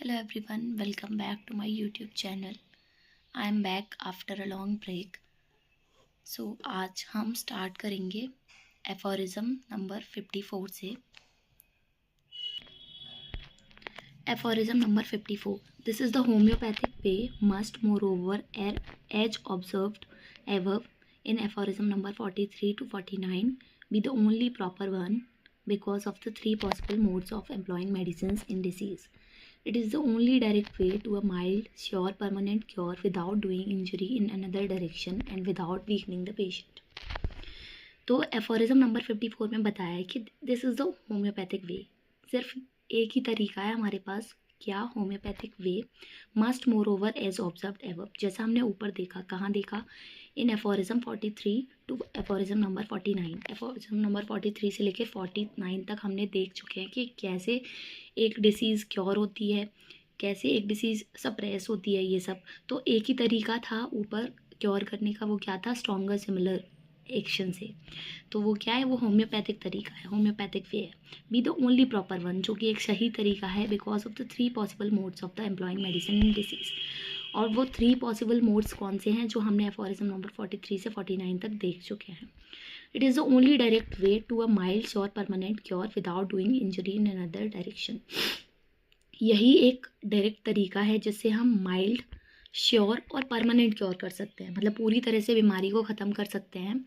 Hello everyone, welcome back to my YouTube channel. I am back after a long break. आज हम start करेंगे aphorism number 54 से. Aphorism number 54. This is the homeopathic way must moreover as observed above in aphorism number 43 to 49 be the only proper one because of the three possible modes of employing medicines in disease. It is the only direct way to a mild, sure, permanent cure without doing injury in another direction and without weakening the patient. तो aphorism number 54 में बताया है कि this is the homeopathic way. सिर्फ एक ही तरीका है हमारे पास. क्या? Homeopathic way must more over as observed above. जैसा हमने ऊपर देखा. कहाँ देखा? In aphorism 43 to aphorism number 49. Aphorism number 43 से लेकर 49 तक हमने देख चुके हैं कि कैसे एक डिसीज़ क्योर होती है, कैसे एक डिसीज़ सप्रेस होती है. ये सब तो एक ही तरीका था ऊपर क्योर करने का. वो क्या था? स्ट्रॉन्गर सिमिलर एक्शन से. तो वो क्या है? वो होम्योपैथिक तरीका है, होम्योपैथिक वे है. Be the only proper one, जो कि एक सही तरीका है because of the three possible modes of the employing medicine in disease. और वो थ्री पॉसिबल मोड्स कौन से हैं जो हमने एफोरिज्म नंबर 43 से 49 तक देख चुके हैं. It is the only direct way to a mild sure permanent cure without doing injury in another direction. यही एक डायरेक्ट तरीका है जिससे हम माइल्ड, श्योर और परमानेंट क्योर कर सकते हैं. मतलब पूरी तरह से बीमारी को ख़त्म कर सकते हैं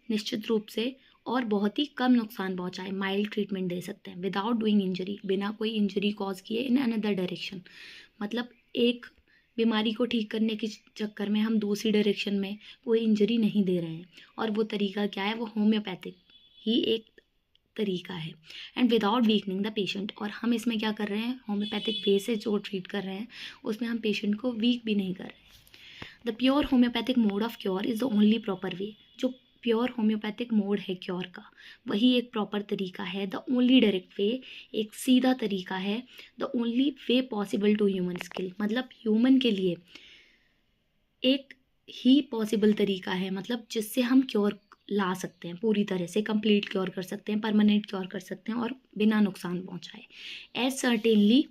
निश्चित रूप से, और बहुत ही कम नुकसान पहुंचाए. माइल्ड ट्रीटमेंट दे सकते हैं विदाउट डूइंग इंजरी, बिना कोई इंजरी कॉज किए इन अनदर डायरेक्शन. मतलब एक बीमारी को ठीक करने के चक्कर में हम दूसरी डायरेक्शन में कोई इंजरी नहीं दे रहे हैं. और वो तरीका क्या है? वो होम्योपैथिक ही एक तरीका है. And without weakening the patient. और हम इसमें क्या कर रहे हैं? होम्योपैथिक वे से जो ट्रीट कर रहे हैं उसमें हम पेशेंट को वीक भी नहीं कर रहे हैं. The pure homeopathic mode of cure is the only proper way. जो प्योर होम्योपैथिक मोड है क्योर का, वही एक प्रॉपर तरीका है. द ओनली डायरेक्ट वे, एक सीधा तरीका है. The only way possible to human skill. मतलब ह्यूमन के लिए एक ही पॉसिबल तरीका है, मतलब जिससे हम क्योर ला सकते हैं, पूरी तरह से कंप्लीट क्योर कर सकते हैं, परमानेंट क्योर कर सकते हैं और बिना नुकसान पहुंचाए. As certainly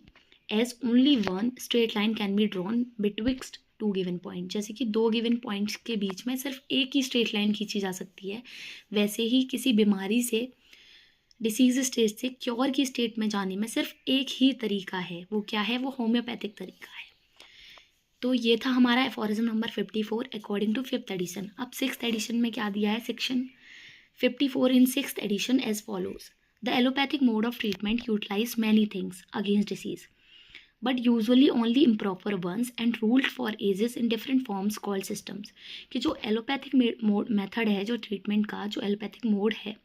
as only one straight line can be drawn betwixt two given point. जैसे कि दो गिवन पॉइंट्स के बीच में सिर्फ एक ही स्ट्रेट लाइन खींची जा सकती है, वैसे ही किसी बीमारी से, डिसीज स्टेज से क्योर की स्टेट में जाने में सिर्फ एक ही तरीका है. वो क्या है? वो होम्योपैथिक तरीका है. तो ये था हमारा aphorism number 54 according to 5th edition. अब 6th एडिशन में क्या दिया है? Section 54 in 6th edition as follows. The allopathic mode of treatment utilize many things against disease but usually only improper ones and ruled for ages in different forms called systems. कि जो allopathic method है, जो treatment का जो allopathic mode है,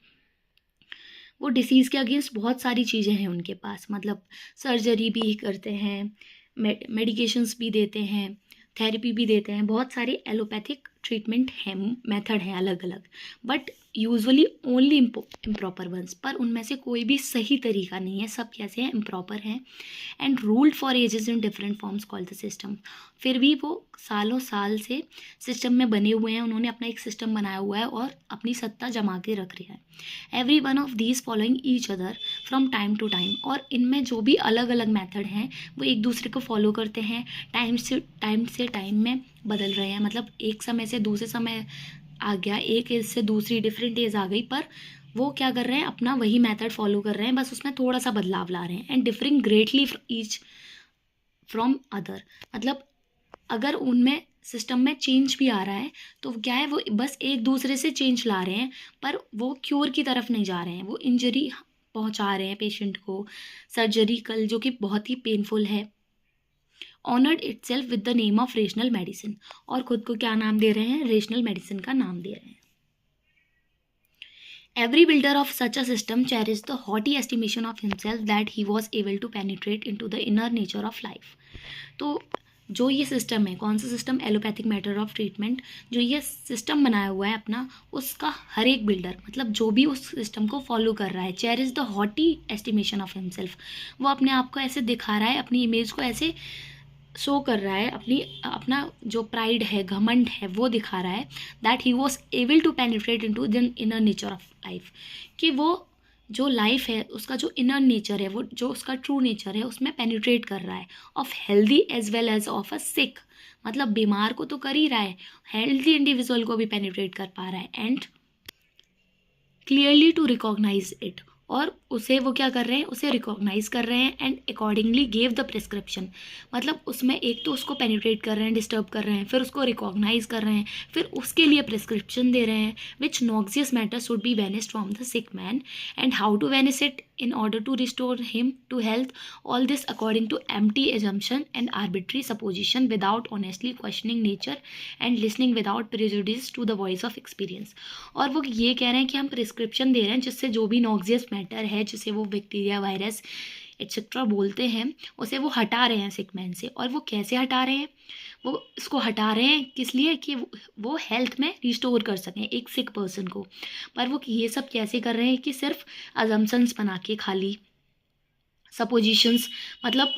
वो disease के against बहुत सारी चीज़ें हैं उनके पास. मतलब सर्जरी भी करते हैं, मेडिकेशंस भी देते हैं, थेरेपी भी देते हैं. बहुत सारे एलोपैथिक ट्रीटमेंट हैं, मेथड हैं अलग अलग, but usually only improper ones. पर उनमें से कोई भी सही तरीका नहीं है, सब कैसे हैं? इम्प्रॉपर हैं. And ruled for ages in different forms called the system. फिर भी वो सालों साल से सिस्टम में बने हुए हैं. उन्होंने अपना एक सिस्टम बनाया हुआ है और अपनी सत्ता जमा के रख रहा है. Every one of these following each other from time to time. और इनमें जो भी अलग अलग मेथड हैं वो एक दूसरे को फॉलो करते हैं, टाइम से टाइम में बदल रहे हैं. मतलब एक समय से दूसरे समय आ गया, एक एज से दूसरी डिफरेंट एज आ गई, पर वो क्या कर रहे हैं? अपना वही मेथड फॉलो कर रहे हैं, बस उसमें थोड़ा सा बदलाव ला रहे हैं. And differing greatly each from other. मतलब अगर उनमें सिस्टम में चेंज भी आ रहा है तो क्या है? वो बस एक दूसरे से चेंज ला रहे हैं, पर वो क्योर की तरफ नहीं जा रहे हैं. वो इंजरी पहुंचा रहे हैं पेशेंट को, सर्जरिकल, जो कि बहुत ही पेनफुल है. Honoured itself with the name of rational medicine. और खुद को क्या नाम दे रहे हैं? रेशनल मेडिसिन का नाम दे रहे हैं. Every builder of such a system cherished the haughty estimation of himself that he was able to penetrate into the inner nature of life. तो जो ये सिस्टम है, कौन सा system? Allopathic method of treatment. जो ये सिस्टम बनाया हुआ है अपना, उसका हर एक बिल्डर, मतलब जो भी उस सिस्टम को फॉलो कर रहा है, cherish the haughty estimation of himself. वो अपने आप को ऐसे दिखा रहा है, अपनी इमेज को ऐसे शो कर रहा है, अपना जो प्राइड है, घमंड है, वो दिखा रहा है. That he was able to penetrate into the inner nature of life. कि वो जो लाइफ है उसका जो इनर नेचर है, वो जो उसका ट्रू नेचर है उसमें पेनिट्रेट कर रहा है, of healthy as well as of a sick. मतलब बीमार को तो कर ही रहा है, हेल्दी इंडिविजुअल को भी पेनिट्रेट कर पा रहा है, and clearly to recognise it. और उसे वो क्या कर रहे हैं, उसे रिकॉग्नाइज कर रहे हैं and accordingly gave the prescription. मतलब उसमें एक तो उसको पेनिट्रेट कर रहे हैं, डिस्टर्ब कर रहे हैं, फिर उसको रिकॉग्नाइज कर रहे हैं, फिर उसके लिए प्रिस्क्रिप्शन दे रहे हैं, which noxious matter should be vanished from the sick man and how to vanish it in order to restore him to health. All this according to empty assumption and arbitrary supposition without honestly questioning nature and listening without prejudice to the voice of experience. और वो ये कह रहे हैं कि हम prescription दे रहे हैं जिससे जो भी नॉक्सियस मैटर है, जिसे वो बैक्टीरिया, वायरस एक्सेट्रा बोलते हैं, उसे वो हटा रहे हैं सिक मैन से। और वो कैसे हटा रहे हैं, वो इसको हटा रहे हैं किस लिए, कि वो हेल्थ में रिस्टोर कर सकें एक सिक पर्सन को। पर वो ये सब कैसे कर रहे हैं, कि सिर्फ अजम्पशंस बना के, खाली सपोजिशंस, मतलब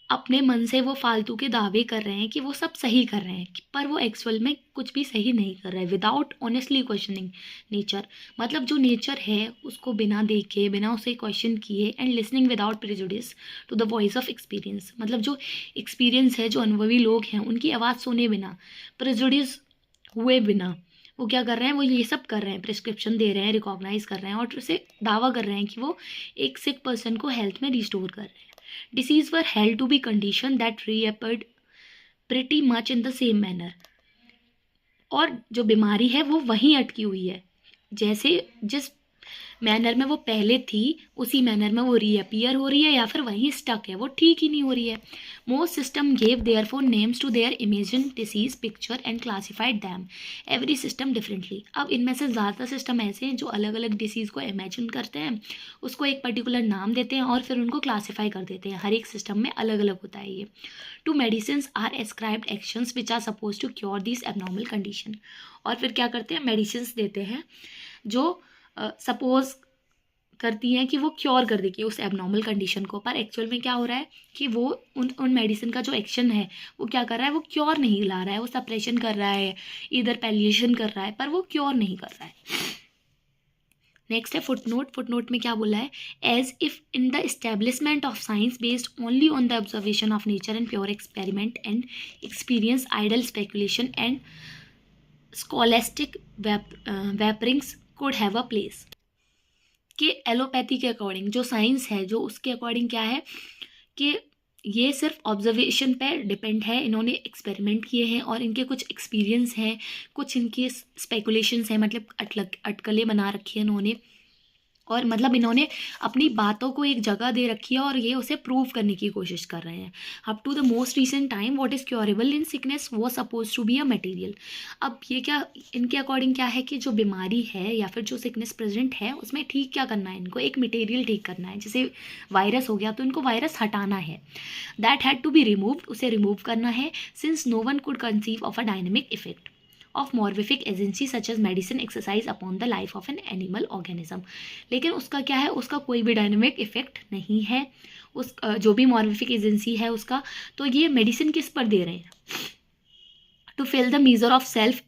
अपने मन से वो फालतू के दावे कर रहे हैं कि वो सब सही कर रहे हैं, पर वो एक्चुअल में कुछ भी सही नहीं कर रहे हैं, विदाउट ऑनेस्टली क्वेश्चनिंग नेचर। मतलब जो नेचर है उसको बिना देखे, बिना उसे क्वेश्चन किए, and listening without prejudice to the voice of experience. मतलब जो एक्सपीरियंस है, जो अनुभवी लोग हैं, उनकी आवाज़ सुने बिना, प्रेजुडिस हुए बिना, वो क्या कर रहे हैं, वो ये सब कर रहे हैं, प्रिस्क्रिप्शन दे रहे हैं, रिकॉग्नाइज कर रहे हैं, और उसे दावा कर रहे हैं कि वो एक सिक पर्सन को हेल्थ में रिस्टोर कर रहे हैं। Disease were held to be condition that reappeared pretty much in the same manner. और जो बीमारी है वो वहीं अटकी हुई है, जैसे जिस मैनर में वो पहले थी उसी मैनर में वो रीअपियर हो रही है, या फिर वहीं स्टक है, वो ठीक ही नहीं हो रही है। Most system gave therefore names to their imagine disease picture and classified them, every system differently. अब इनमें से ज़्यादातर सिस्टम ऐसे हैं जो अलग अलग डिसीज़ को इमेजिन करते हैं, उसको एक पर्टिकुलर नाम देते हैं और फिर उनको क्लासीफाई कर देते हैं। हर एक सिस्टम में अलग अलग होता है ये। To medicine are ascribed actions which are suppose to cure this abnormal condition. और फिर क्या करते हैं, मेडिसिन देते हैं जो सपोज करती हैं कि वो क्योर कर देगी उस एबनॉर्मल कंडीशन को, पर एक्चुअल में क्या हो रहा है कि वो उन मेडिसिन का जो एक्शन है वो क्या कर रहा है, वो क्योर नहीं ला रहा है, वो सप्रेशन कर रहा है, इधर पैलिएशन कर रहा है, पर वो क्योर नहीं कर रहा है। नेक्स्ट है फुटनोट। फुटनोट में क्या बोला है, as if in the establishment of science based only on the observation of nature and pure experiment and experience, idle speculation and scholastic vaporings could have a place. कि allopathy के according जो science है, जो उसके according क्या है कि ये सिर्फ ऑब्जर्वेशन पे डिपेंड है, इन्होंने एक्सपेरिमेंट किए हैं और इनके कुछ एक्सपीरियंस हैं, कुछ इनके स्पेकुलेशंस हैं, मतलब अटकलें बना रखी है इन्होंने, और मतलब इन्होंने अपनी बातों को एक जगह दे रखी है और ये उसे प्रूव करने की कोशिश कर रहे हैं। Up to the most recent time what is curable in sickness वो suppose to be a material. अब ये क्या, इनके अकॉर्डिंग क्या है कि जो बीमारी है या फिर जो सिकनेस प्रेजेंट है उसमें ठीक क्या करना है, इनको एक मटेरियल ठीक करना है। जैसे वायरस हो गया तो इनको वायरस हटाना है, that had to be removed, उसे रिमूव करना है, since no one could conceive of a dynamic effect of morphic agency such as medicine exercise upon the life of an animal organism। लेकिन उसका क्या है, उसका कोई भी डायनेमिक इफेक्ट नहीं है, उस जो भी मॉर्फिक एजेंसी है उसका, तो ये मेडिसिन किस पर दे रहे हैं, to fill the measure of self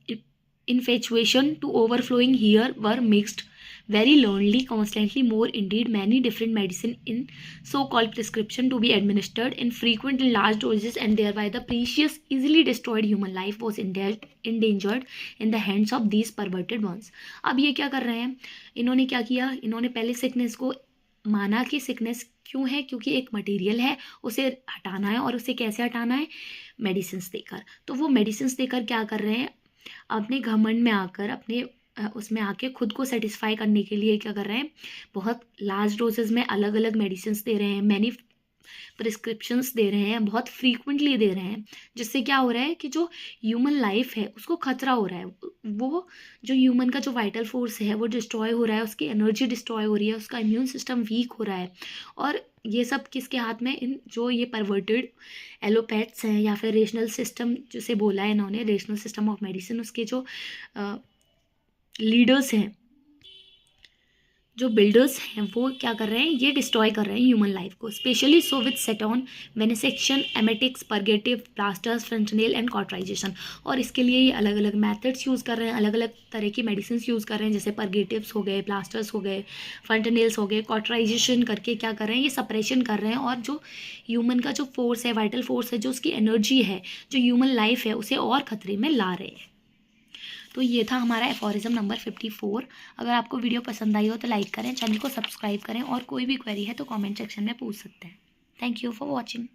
infatuation to overflowing here were mixed very lonely constantly more indeed many different medicine in so-called prescription to be administered in frequent and large doses and thereby the precious easily destroyed human life was endangered in the hands of these perverted ones। अब ये क्या कर रहे हैं, इन्होंने क्या किया, इन्होंने पहले सिकनेस को माना कि सिकनेस क्यों है, क्योंकि एक मटेरियल है, उसे हटाना है, और उसे कैसे हटाना है, मेडिसिन देकर। तो वो मेडिसिन देकर क्या कर रहे हैं, अपने घमंड में आकर, अपने उसमें आके खुद को सेटिस्फाई करने के लिए क्या कर रहे हैं, बहुत लार्ज डोजेज में अलग अलग मेडिसिन दे रहे हैं, मैनी प्रिस्क्रिप्शंस दे रहे हैं, बहुत फ्रीक्वेंटली दे रहे हैं, जिससे क्या हो रहा है कि जो ह्यूमन लाइफ है उसको खतरा हो रहा है, वो जो ह्यूमन का जो वाइटल फोर्स है वो डिस्ट्रॉय हो रहा है, उसकी एनर्जी डिस्ट्रॉय हो रही है, उसका इम्यून सिस्टम वीक हो रहा है। और ये सब किसके हाथ में, इन जो ये परवर्टेड एलोपैथ्स हैं या फिर रेशनल सिस्टम जिसे बोला है इन्होंने, रेशनल सिस्टम ऑफ मेडिसिन, उसके जो लीडर्स हैं जो बिल्डर्स हैं वो क्या कर रहे हैं, ये डिस्ट्रॉय कर रहे हैं ह्यूमन लाइफ को, specially so with seton, venesection, emetics, purgative, plasters, fontanel and cauterization. और इसके लिए ये अलग अलग मेथड्स यूज़ कर रहे हैं, अलग अलग तरह की मेडिसिन यूज़ कर रहे हैं, जैसे परगेटिव्स हो गए, प्लास्टर्स हो गए, फेंटनेल्स हो गए, कॉटराइजेशन करके क्या कर रहे हैं, ये सप्रेशन कर रहे हैं और जो ह्यूमन का जो फोर्स है, वाइटल फोर्स है, जो उसकी एनर्जी है, जो ह्यूमन लाइफ है, उसे और खतरे में ला रहे हैं। तो ये था हमारा एफोरिज्म नंबर 54। अगर आपको वीडियो पसंद आई हो तो लाइक करें, चैनल को सब्सक्राइब करें और कोई भी क्वेरी है तो कमेंट सेक्शन में पूछ सकते हैं। Thank you for watching.